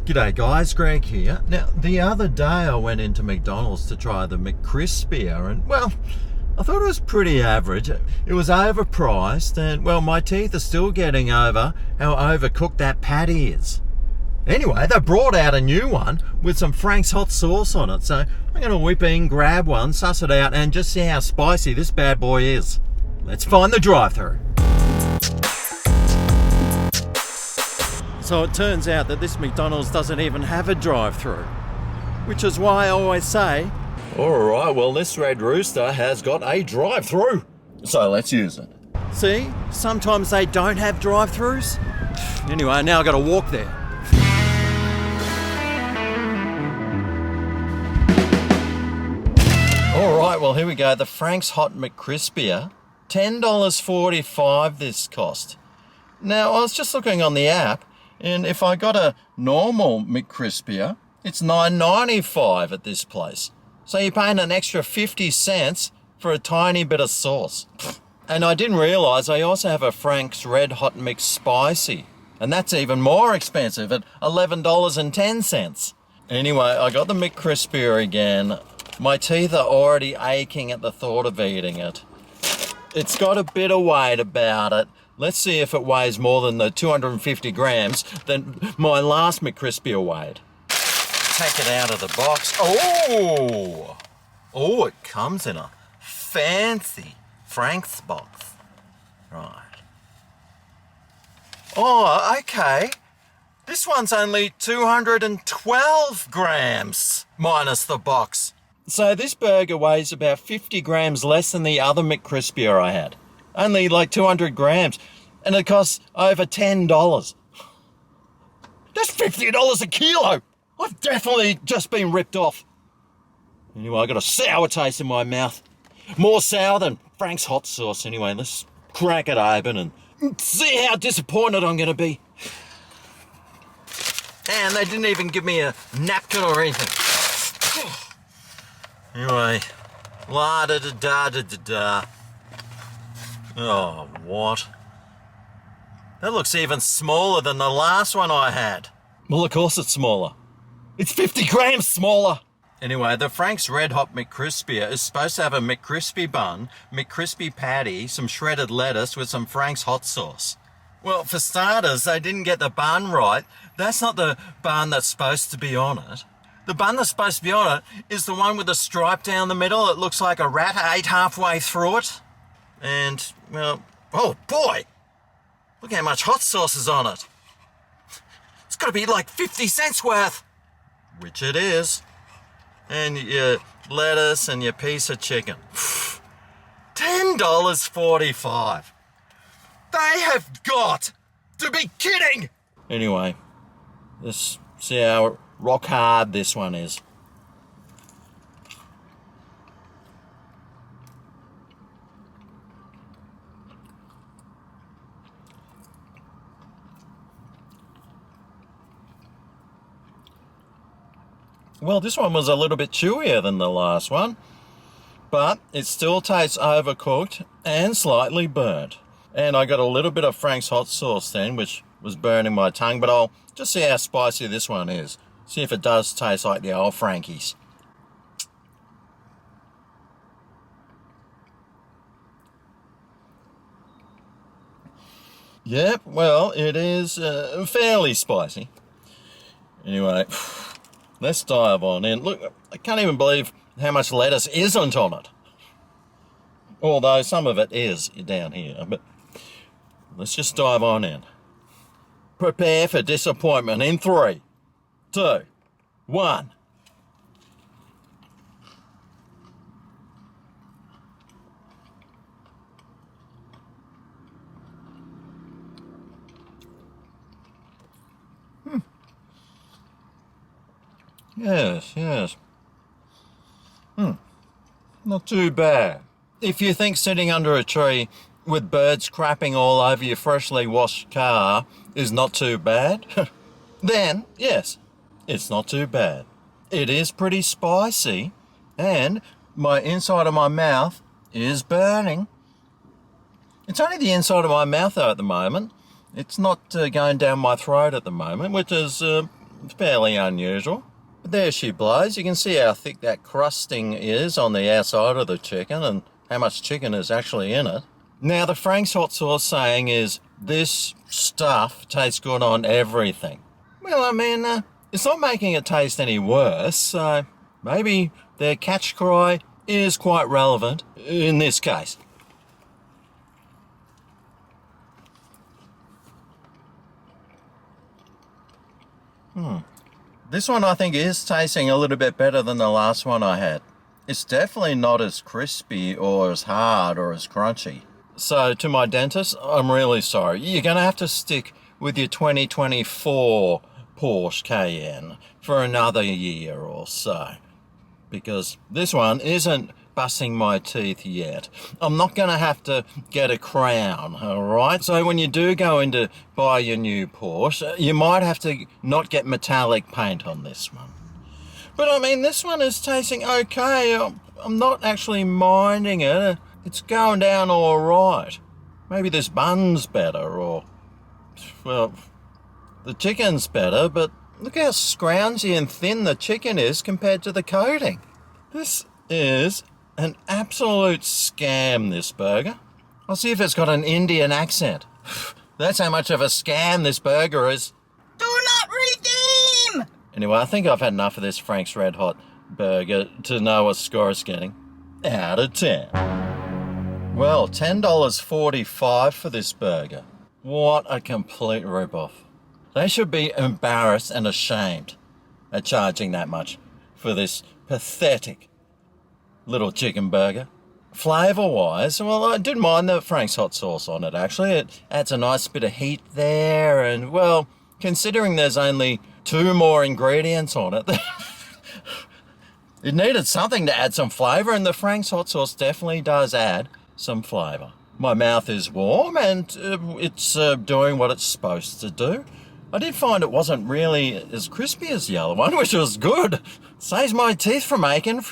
G'day guys, Greg here. Now, the other day I went into McDonald's to try the McCrispy and, well, I thought it was pretty average. It was overpriced and, well, my teeth are still getting over how overcooked that patty is. Anyway, they brought out a new one with some Franks hot sauce on it, so I'm going to whip in, grab one, suss it out and just see how spicy this bad boy is. Let's find the drive-thru. So it turns out that this McDonald's doesn't even have a drive-thru, which is why I always say, alright, well this Red Rooster has got a drive-thru, so let's use it. See, sometimes they don't have drive-thrus. Anyway, now I've got to walk there. Alright, well here we go, the Franks Hot McCrispy, $10.45 this cost. Now I was just looking on the app, and if I got a normal McCrispy, it's $9.95 at this place. So you're paying an extra 50 cents for a tiny bit of sauce. And I didn't realise I also have a Franks Redhot McSpicy. And that's even more expensive at $11.10. Anyway, I got the McCrispy again. My teeth are already aching at the thought of eating it. It's got a bit of weight about it. Let's see if it weighs more than the 250 grams that my last McCrispy weighed. Take it out of the box. Oh, it comes in a fancy Frank's box. Right. Oh, okay. This one's only 212 grams minus the box. So this burger weighs about 50 grams less than the other McCrispy I had. Only like 200 grams, and it costs over $10. That's $50 a kilo. I've definitely just been ripped off. Anyway, I got a sour taste in my mouth. More sour than Frank's hot sauce. Anyway, let's crack it open and see how disappointed I'm going to be. And they didn't even give me a napkin or anything. Anyway, la-da-da-da-da-da-da. Oh, what? That looks even smaller than the last one I had. Well, of course it's smaller. It's 50 grams smaller. Anyway, the Franks Redhot McCrispy is supposed to have a McCrispy bun, McCrispy patty, some shredded lettuce with some Franks hot sauce. Well, for starters, they didn't get the bun right. That's not the bun that's supposed to be on it. The bun that's supposed to be on it is the one with the stripe down the middle. It looks like a rat ate halfway through it. And, well, oh boy, look how much hot sauce is on it. It's got to be like 50 cents worth. Which it is. And your lettuce and your piece of chicken. $10.45. They have got to be kidding. Anyway, let's see how rock hard this one is. Well, this one was a little bit chewier than the last one, but it still tastes overcooked and slightly burnt. And I got a little bit of Frank's hot sauce then, which was burning my tongue, but I'll just see how spicy this one is. See if it does taste like the old Frankies. Yep, well, it is fairly spicy. Anyway, let's dive on in. Look, I can't even believe how much lettuce isn't on it. Although some of it is down here, but let's just dive on in. Prepare for disappointment in 3, 2, 1. Yes. Not too bad. If you think sitting under a tree with birds crapping all over your freshly washed car is not too bad, then yes, it's not too bad. It is pretty spicy, and my inside of my mouth is burning. It's only the inside of my mouth though at the moment. It's not going down my throat at the moment, which is It's fairly unusual. But there she blows. You can see how thick that crusting is on the outside of the chicken and how much chicken is actually in it. Now, the Frank's hot sauce saying is this stuff tastes good on everything. Well, I mean, it's not making it taste any worse, so maybe their catch cry is quite relevant in this case. This one I think is tasting a little bit better than the last one I had. It's definitely not as crispy or as hard or as crunchy. So to my dentist, I'm really sorry. You're going to have to stick with your 2024 Porsche Cayenne for another year or so. Because this one isn't busting my teeth yet. I'm not going to have to get a crown, all right? So when you do go in to buy your new Porsche, you might have to not get metallic paint on this one. But I mean, this one is tasting okay. I'm not actually minding it. It's going down all right. Maybe this bun's better, or, well, the chicken's better, but look how scroungy and thin the chicken is compared to the coating. This is an absolute scam, this burger. I'll see if it's got an Indian accent. That's how much of a scam this burger is. Do not redeem! Anyway, I think I've had enough of this Franks Redhot burger to know what score it's getting. Out of 10. Well, $10.45 for this burger. What a complete rip-off. They should be embarrassed and ashamed at charging that much for this pathetic little chicken burger. Flavour-wise, well, I didn't mind the Frank's hot sauce on it, actually. It adds a nice bit of heat there, and, well, considering there's only 2 more ingredients on it, it needed something to add some flavour, and the Frank's hot sauce definitely does add some flavour. My mouth is warm, and it's doing what it's supposed to do. I did find it wasn't really as crispy as the other one, which was good. Saves my teeth from aching.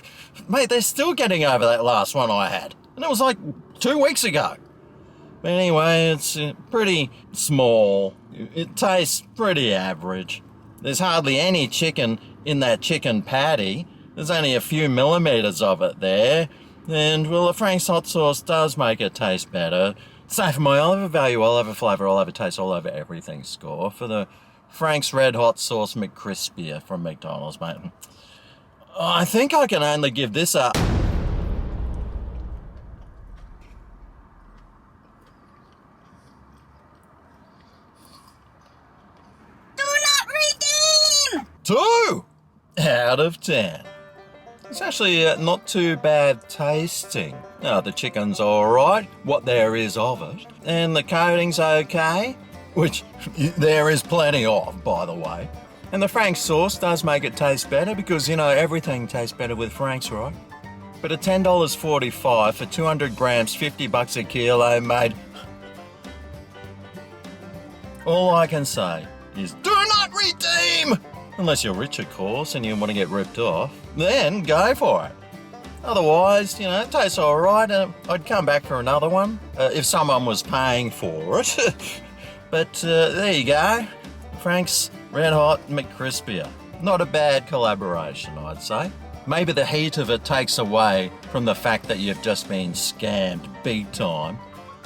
Mate, they're still getting over that last one I had. And it was like 2 weeks ago. But anyway, it's pretty small. It tastes pretty average. There's hardly any chicken in that chicken patty. There's only a few millimetres of it there. And, well, the Frank's hot sauce does make it taste better. So for my all over value, all over flavour, all over taste, all over everything score for the Franks Redhot Sauce McCrispy from McDonald's, mate. I think I can only give this a... Do not redeem! 2 out of 10. It's actually not too bad tasting. The chicken's alright, what there is of it. And the coating's okay, which there is plenty of, by the way. And the Frank's sauce does make it taste better because, you know, everything tastes better with Frank's, right? But at $10.45 for 200 grams, $50 a kilo, mate, all I can say is do not redeem! Unless you're rich, of course, and you want to get ripped off, then go for it. Otherwise, you know, it tastes all right. I'd come back for another one if someone was paying for it. But there you go. Franks Redhot McCrispy. Not a bad collaboration, I'd say. Maybe the heat of it takes away from the fact that you've just been scammed big time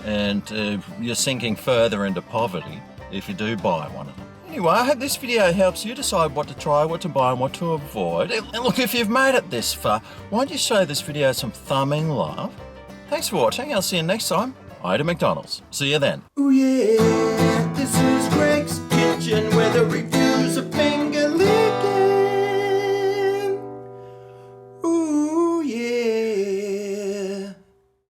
and you're sinking further into poverty if you do buy one of them. Anyway, I hope this video helps you decide what to try, what to buy, and what to avoid. And look, if you've made it this far, why don't you show this video some thumbing love? Thanks for watching. I'll see you next time. Bye to McDonald's. See you then. Ooh yeah, this is Greg's Kitchen, where the reviews are